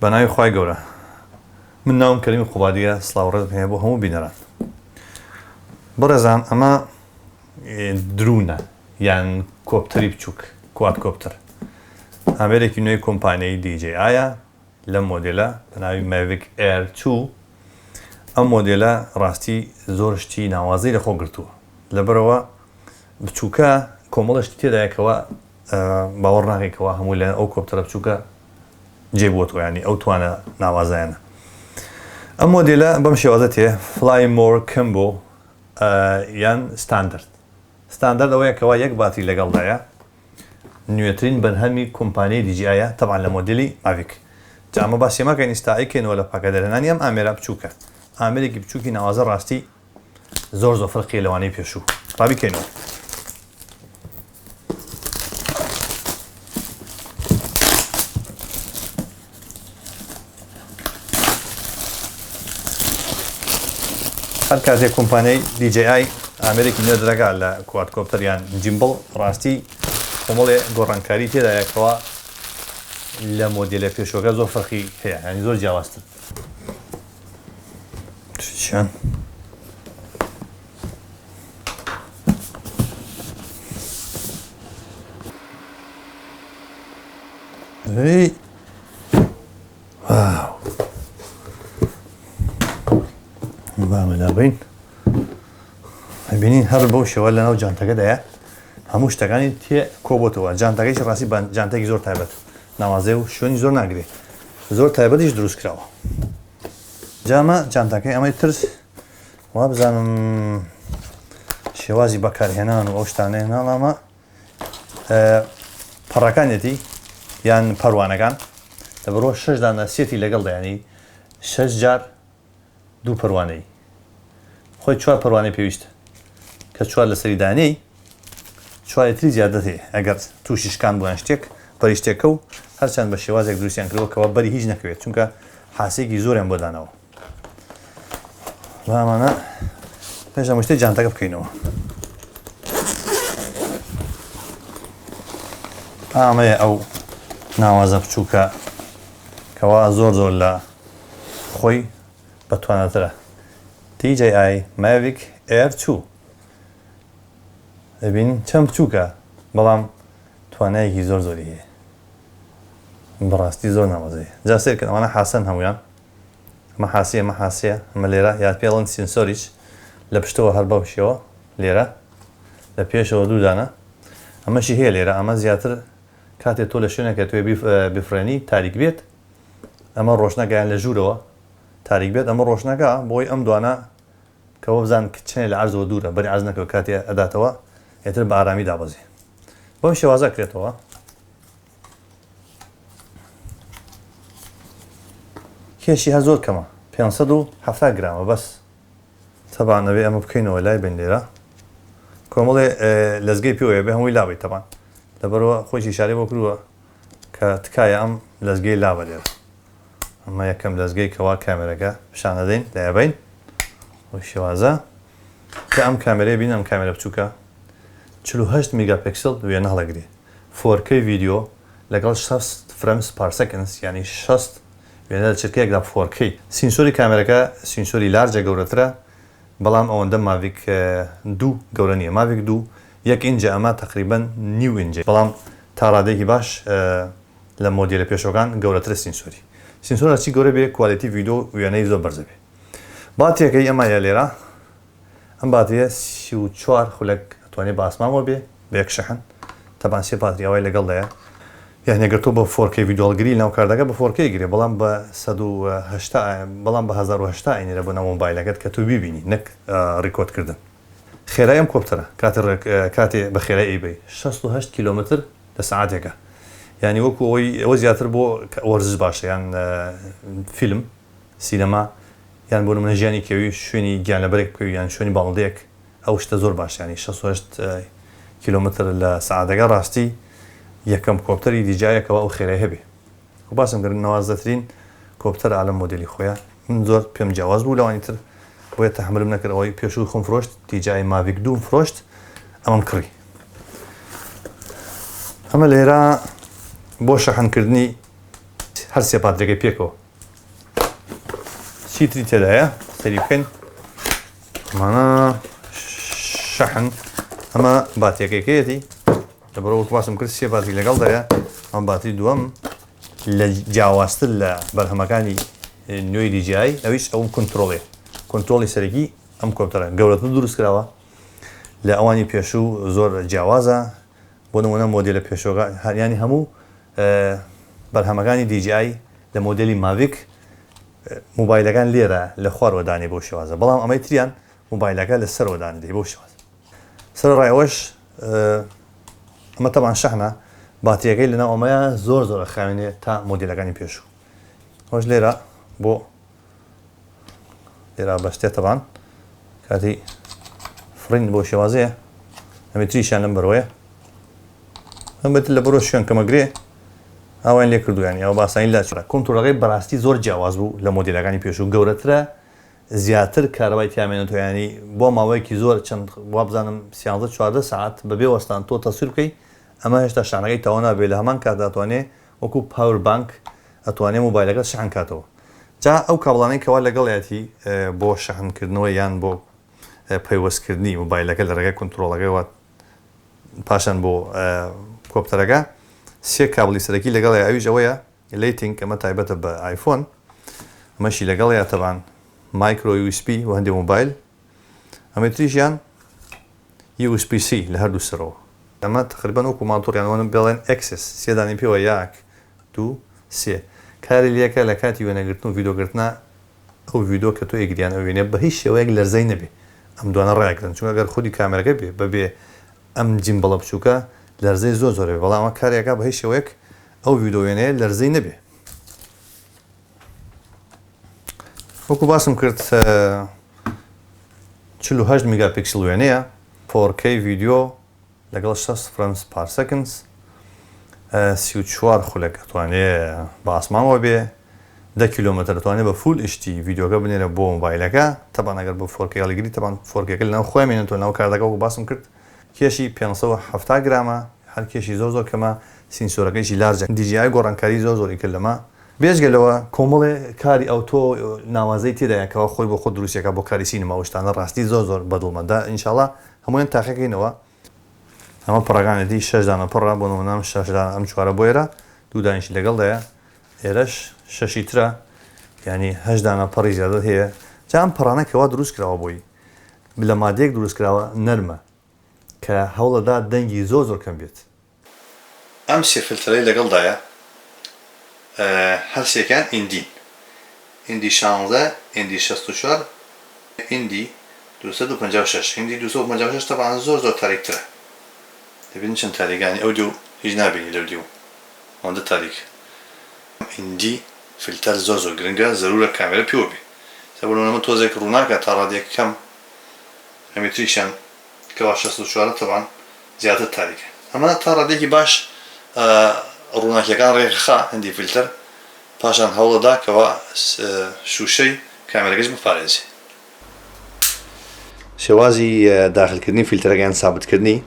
بەناوی خوای گەورە من ناوم کەریم قوبادیە سڵاوڕێت هەیە بۆ هەموو بینەران بەڕێزان ئەمە درونە یان کۆپتەری بچووک کواد کۆپتەر ئامێرێکی نوێی کۆمپانیای DJI لە مۆدێلە بەناوی Mavic Air 2 ئەم مۆدێلە ڕاستی زۆر شتی ناوازەی لەخۆ گرتووە لەبەرەوە بچووکە کۆمەڵشتی تێدایەکەوە باوەڕ ناکەیتەوە هەموو لە ئەو کۆپتەرە بچووکە جێبووەتەوە ینی ئەو توانە ناوازایانە ئەم مۆدێلە بەم شێوازە تێ Fly More Combo یان ستاندەرد ئەوەیە کەوا یەک باتری لەگەڵدایە نوێترین بەرهەمی کۆمپانیای DJI تەبعاً لە مۆدێلی Mavic جا ئەمە باسی مەکەین ئێستاکەینەوە لە پاکە دەرهێنانی ئەم ئامێرە بچووکە ئامێرێکی بچووکی ناوازە ڕاستی زۆر فەرقی لەوانەی پێشوو ڕابیکەینەوە هەر کاتێک کۆمپانیای DJI ئامێرێکی نوێ دەرەگا لە کوادکۆپتەر یان جیمبڵ ڕاستی کۆمەڵێ گۆڕانکاری تێدایەکەوە لە مۆدێلە پێشوەکە زۆر فەرقی هەیە ینی زۆر جیاوازتر چیان واو بامە لابین بینین هەر بەو شێوە لەناو جانتەکەدایە هەموو شتەکانی تێ کۆبۆتەوە جانتەکەیش ڕاستی جانتێکی زۆر تایبەت ناوازێ و شوێنی زۆر ناگرێت زۆر تایبەتیش دروست کراوە جامە جانتەکەی ئەمەی ترس وا بزانم شێوازی بەکارهێنان و ئەو شتانەیە ناڵامە پەڕەکانێتی یان پەروانەکان لەبەرۆ 6 دانە سێتی لەگەڵدا ینی 6 جار دوو پەروانەی خۆی 4 پەروانەی پێویستە کە 4 لەسەری دانەی 4 زیادەت هەیە ئەگەر تووشی شکان بۆیان شتێک بەری شتێکە و هەرچەند بە شێوازێک دروستیان کردەوە کەەوە بەری هیچ نەکەوێت چونکە حاسێکی زۆریان بۆ دانەوە بەمانە پێش ئەمە شتێک جانتەکە بکەینەوە ئامەیە ئەو ناوازە بچووکە کەوا زۆر لە خۆی بەتوانەترە DJI Mavic Air 2 دەبین چەند بچووکە بەڵام توانایەکی زۆری هەیە بەڕاستی زۆر ناوازەیە جا سێرکە ئەوانە حاسەن هەمویان ئەمە حاسەیە ئەمە لێرە یاد پێڵەن سینسۆریش لە پشتەوە هەر بەو شێوە لێرە لە پێشەوە دوودانە ئەمەشی هەیە لێرە ئەمە زیاتر کاتێک تۆ لە شوێنێکە توێ بفرێنی تاریک بێت ئەمە ڕۆشنەکەیان لە ژوورەوە تاریک بێت ئەمە ڕۆشنەکە بۆی ئەم دوانە کەەوە بزان چێنێ لە عەرزەوە دوورە بەری عەرز نەکەوە کاتێ ئەداتەوە ئێتر بە ئارامی دابەزی بەم شێوازە کرێتەوە کێشی هە زۆر کەمە 570 گرامە بەس تەبان ئەوێ ئەمە بکەینەوە لای بین لێرە کۆمەڵێ لەزگەی پێوەیە بێ هەمووی لابێت تەبان لەبەرەوە خۆشی شارێ بۆ کردووە کە تکایە ئەم لەزگەی لابە لێرە ئەمە یەکەم لەزگەی کەوا کامێرەکە پیشانەدەین لایەبین وە شێوازە کە ئەم کامێرەیە بین ئەم کامێرە بچووکە 48 میگاپیکسل وێنە هەڵەگری 4K ڤیدیۆ لەگەڵ 60 فرەمز پار سەکنس ینی 60 وێنە لە چرکەیەکدا 4K سینسۆری کامێرەکە سینسۆری لارجە گەورەترە بەڵام ئەوەندە ماڤیک 2 گەورە نییە ماڤیک 2 1 ئینجە ئەمە تقریبەن نیو ئینجە بەڵام تا ڕادێکی باش لە مۆدیلە پێشەکان گەورەترە سینسۆرە چی گەورە بێ کوالیتی ڤیدیۆ وێنەی زۆر بەرزە بێ باتریەکەی ئەمایە لێرە ئەم باتریە 34 خولەک توانێت بە ئاسمانەوە بێ بە یەک شەحن تەبان سێ باتریاوای لەگەڵدایە یعنی ئەگەر تۆ بە 4K ڤیدیۆڵگری ناو کاردەکە بە 4K گرێ بەڵام بە 180 بەڵام بە 1080 ئینێرە بۆ ناو مۆبایلەکەت کە تۆ بیبینی نەک ڕیکۆردکردن خێرای ئەم کۆپتەرە کاتێ بە خێرای ئەیبەی 68 کیلۆمتر لە سەعاتێکە یعنی وەکو ئەوە زیاتر بۆ وەرزش باشە یان فیلم سینەما یان بۆ نمونە ژیانی کێوی شوێنی گیانلەبەرێک بکەوی یان شوێنی باڵندەیەک ئەو شتە زۆر باش ینی 68 کیلۆمتر لە سەعاتەکە ڕاستی یەکەم کۆپتەری دیجایەکەوە ئەو خێرای هەبێ و باسم کردن ناوازەترین کۆپتەر عالەم مۆدێلی خۆیان من زۆر پێم جیاواز بوو لەوانی تر بۆیە تەحملم نەکرد ئەوەی پێشوو خۆم فرۆشت DJI Mavic 2 فرۆشت ئەمەم کڕی ئەمە لێرە بۆ شەحنکردنی هەر سێ پاترێکی پێکەوە چیتری تێدایە سەری بکەین ئەمانە شەحن ئەمە باتیەکەیەتی لەبەرەوە وەکو باسم کرد سێ باتی لەگەڵدایە ئەم باتی دووەم لە جیاوازتر لە بەرهەمەکانی نوێی DJI ئەویش ئەوم کۆنترۆڵی سەرەکی ئەم کۆمپیوتەرە گەورەتر دروست کراوە لە ئەوانی پێشوو زۆر جیاوازە بۆ نمونە مۆدێلە پێشۆگە هەریانی هەموو بەرهەمەکانی DJI لە مۆدێلی ماڤیک موبایلەکان لێرە لە خوارەوەدانی بۆ شێوازە بەڵام ئەمەی تریان موبایلەکە لە سەرەوەدان دێ بۆ شێوازە سەرڕایەوەش ئەمە تەبان شەحنە باتریەکەی لەناو ئەمەیە زۆر زۆرە خاوێنێ تا مۆدیلەکانی پێشوو خۆش لێرە بۆ لێرە بەشتێت تەبان کاتی فرین بۆ شێوازەیە ئەمە تریشیان لەم بەرەوەیە ئەم بێت لە بەرۆ شوێن کەمەگرێ ئەوان لێ کردویان یا باسانی لا چرا کۆنترۆڵەکەی بەڕاستی زۆر جیاواز بوو لە مۆدیلەکانی پێشوو گەورەترە زیاتر کارەبای تیامێنێتەوە ینی بۆ ماوەیەکی زۆر چەند وا بزانم 13-14 ساعت بەبێ وەستان تۆ تەسویر بکەی ئەمە هێشتا شانەکەی تەواو نابێت لە هەمان کات دەتوانێت وەکو پاور بانک ئەتوانێت موبایلەکە شحن کاتەوە جا ئەو کابڵانەی کەوا لەگەڵیەتی بۆ شەحنکردنەوە یان بۆ پەیوەستکردنی موبایلەکە لە ڕێگەی کۆنترۆڵەکەیەوە پاشان بۆ کۆپتەرەکە سێ کابلی سەرەکی لەگەڵی ئەویش ئەوەیە لیتینگ ئەمە تایبەتە بە ئایفۆن ئەمەشی لەگەڵیە تەبان مایکرۆ USB و هەندێک موبایل ئەمە تریشیان USB-C لە هەردوو سەرەوە ئەمە تقریبەن وەکو ماتۆریانوانم بڵێن ئەکسس سێدانی پێوە یاک دوو سێ کاری لەکە لە کاتی وێنەگرتن و ڤیدۆگرتنە ئەو ڤیدۆ کە تۆ ئەگریان ئەوێنێ بە هیچ شێوەیەک لەرزەی نەبێ ئەم دوانە ڕایکردن چونکە ئەگەر خودی کامێرەکە بێ بەبێ ئەم جیمبەڵە بچووکە لەرزەی زۆر زۆرە بەڵام کارێکە بە هیچ شێوەیەک ئەو ڤیدۆ وێنەیە لەرزەی نەبێ وەکو باسم کرد 48 میگاپیکسل وێنەیە 4K ڤیدیۆ لەگەڵ 6 فرەمز پار سەکنس 34 خولەک ئەتوانێت بە ئاسمانەوە بێ 10 کیلۆمەتر دەتوانێت بە فول ئشتی ڤیدۆکە بنێرە بۆ موبایلەکە تەبان ئەگەر بۆ 4K هەڵگیری تەبان 4K لەناو خۆیانێنێتەوە ناو کاردەکە وەکو باسم کرد کێشی 570 گرامە هەر کێشی زۆر زۆر کەمە سینسۆرەکەیشی لارجە DJI گۆڕانکاری زۆر زۆری کرد لەمە بێژگەلەوە کۆمەڵێ کاری ئەوتۆ ناوازەی تێدایەکەوە خۆی بۆ خۆ دروستیەکە بۆ کاری سینەما شتانە ڕاستی زۆر زۆر بەدڵمەدا ئینشاڵڵا هەمویان تاقیەکەینەوە ئەمە پڕەکانێتی 6 دانە پڕە بۆ نمونە 6 دانە ئەم چوارە بۆ ئێرە دوو دانیشی لەگەڵدایە ئێرەش 6 ترە ینی 8 دانە پڕی زیادە هەیە جا ئەم پڕانە کەوا دروست کراوە بۆی لە مادەیەک دروست کراوە نەرمە کە هەوڵەدا دەنگی زۆر زۆر کەم بێت ئەم سێ فیلتەرەی لەگەڵدایە هەر سێکان ئیندی 16 ئیندی 64 ئیندی 256 ئیندی 256 تەبان زۆر زۆر تاریکترە دەبینن چەند تاریکانی ئەو دوو هیچ نابینی لەو دیو ئەوەندە تاریک ئیندی فیلتەر زۆر زۆر گرنگە زەرورە کامێرە پێوە بێ سەبەر ئەمە تۆزێک ڕووناکە تا ڕادێک کەم ئەمە تریشیان کەوا 64 تەبان زیاتر تاریکە ئەمە تا ڕادێکی باش ڕووناکیەکان ڕێکخا هەندی فیلتەر پاشان هەوڵەدا کەوا شوشەی کامێرەکەش بپارێزی شێوازی داخلکردنی فیلتەرەکەیان سابتکردنی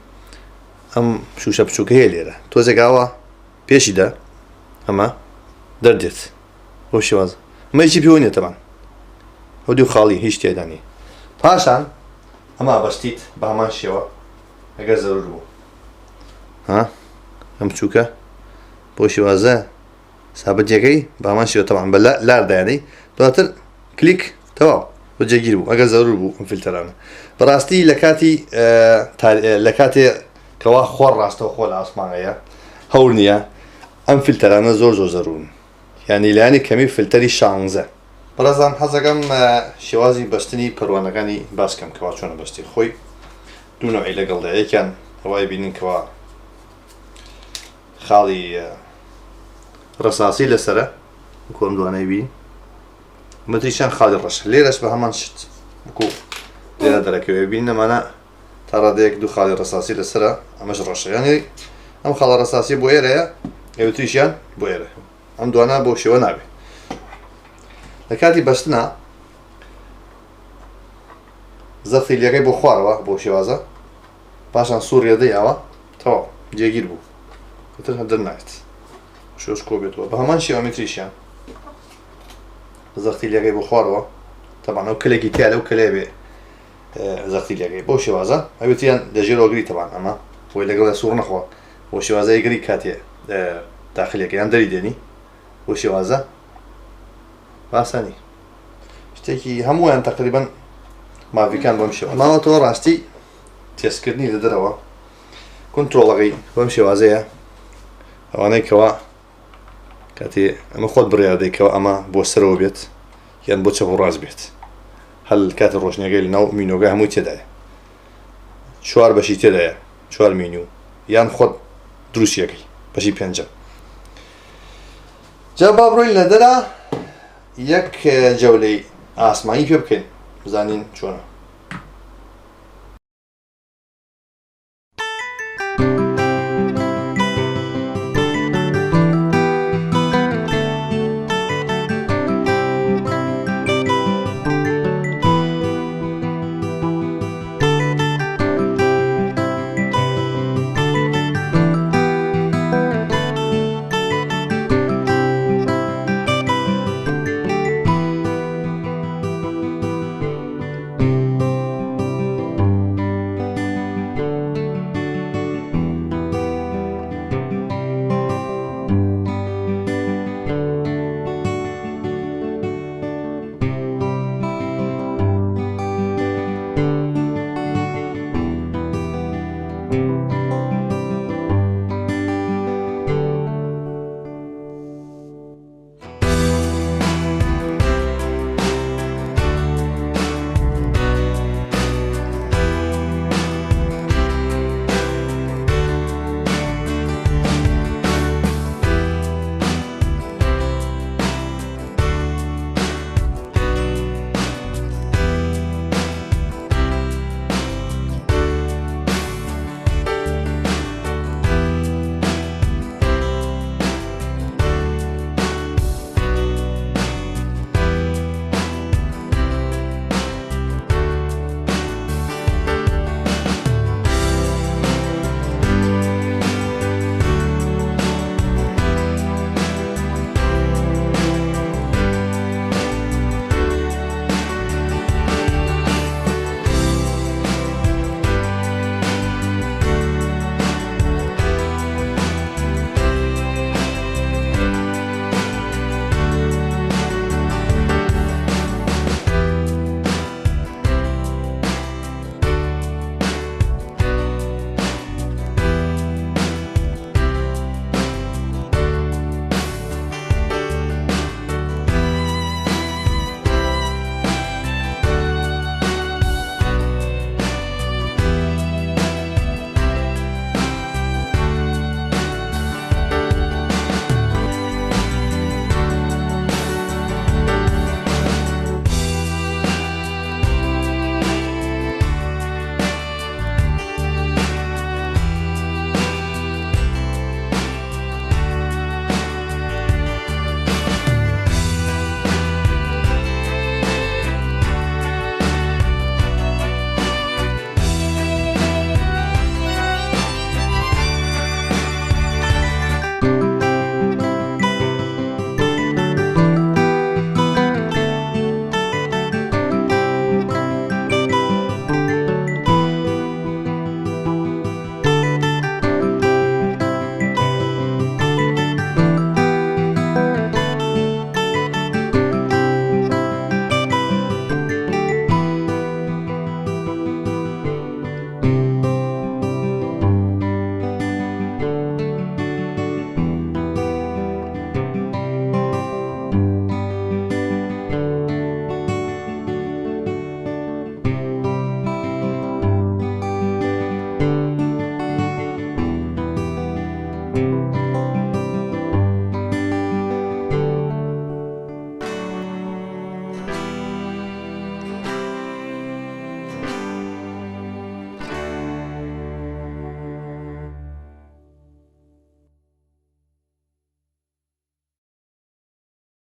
ئەم شوشە بچووکە هەیە لێرە تۆزێکاوە پێشیدا ئەمە دەردێت بۆ شێواز ئەمەیکی پێوە نیە تەبان ئەو دوو خاڵی هیچ تێدانی پاشان ئەمە بەستیت بە هەمان شێوە ئەگەر زەرور بوو ئەم بچووکە بۆ شێوازە سابەتیەکەی بە هەمان شێوە تەبان بە لاردایانەی دواتر کلیک تەواو بۆ جێگیر بوو ئەگەر زەرور بوو ئەم فیلتەرانە بەڕاستی لە کاتێ کەوا خۆر ڕاستەوە خۆ لە ئاسمانەیە هەور نییە ئەم فیلتەرانە زۆر زۆر زەرورن یعنی لایانی کەمی فیلتەری 16 بەڕێزان حەزەکەم شێوازی بەستنی پەروانەکانی باسکەم کەوا چۆنە بەستی خۆی دوو نەوعی لەگەڵدا یەکیان ئەوای بینین کەوا خاڵی ڕەساسی لەسرە کۆم دوانەی بین مەتریشان خاڵی ڕەش لێرەش بە هەمان شت وەکو لێرە دەرەکەوێ بین نەمانە تا ڕادەیەک دوو خاڵی ڕەساسی لەسرە ئەمەش ڕەشە یانی ئەم خاڵە ڕەساسی بۆ ئێرەیە ئێوتریشیان بۆ ئێرە ئەم دوانە بۆ شێوە نابێ لە کاتی بەستنە زەفیلەکەی بۆ خوارەوە بۆ شێوازە پاشان سوور ڕێدەی ئەوە تەواو جێگیر بوو تر هەندر نایێت شۆش کۆ بێتەوە بە هەمان شێوەمەتریشیان زەختی لێگەی بۆ خوارەوە تەبان ئەو کلێکی تیا لەو کلێ بێ زەختی لێگەی بۆ شێوازە ئەوێتیان دەژێرەوە گری تەبان ئەمە بۆی لەگەڵ سوور نەخوا بۆ شێوازەی گری کاتێ داخلەکەیان دەری دێنی بۆ شێوازە باسانی شتێکی هەموویان تقریبان ماڤیکان بەم شێوە ماوەتەوە ڕاستی تێستکردنی لە دەرەوە کنترۆڵەکەی بەم شێوازەیە ئەوانەی کەوا کاتێ ئەمە خۆت بڕیار دەیکەوە ئەمە بۆ سەرەوە بێت یان بۆ چەپ و ڕاست بێت هەل کاتە ڕۆژنیەکەی لە ناو مینۆگە هەمووی تێدایە چوار بەشی تێدایە چوار مینو یان خۆت دروستیەکەی بەشی پێنجەم جا با بڕۆین لە دەرا یەک جەولەی ئاسمانی پێ بکەین بزانین چۆنە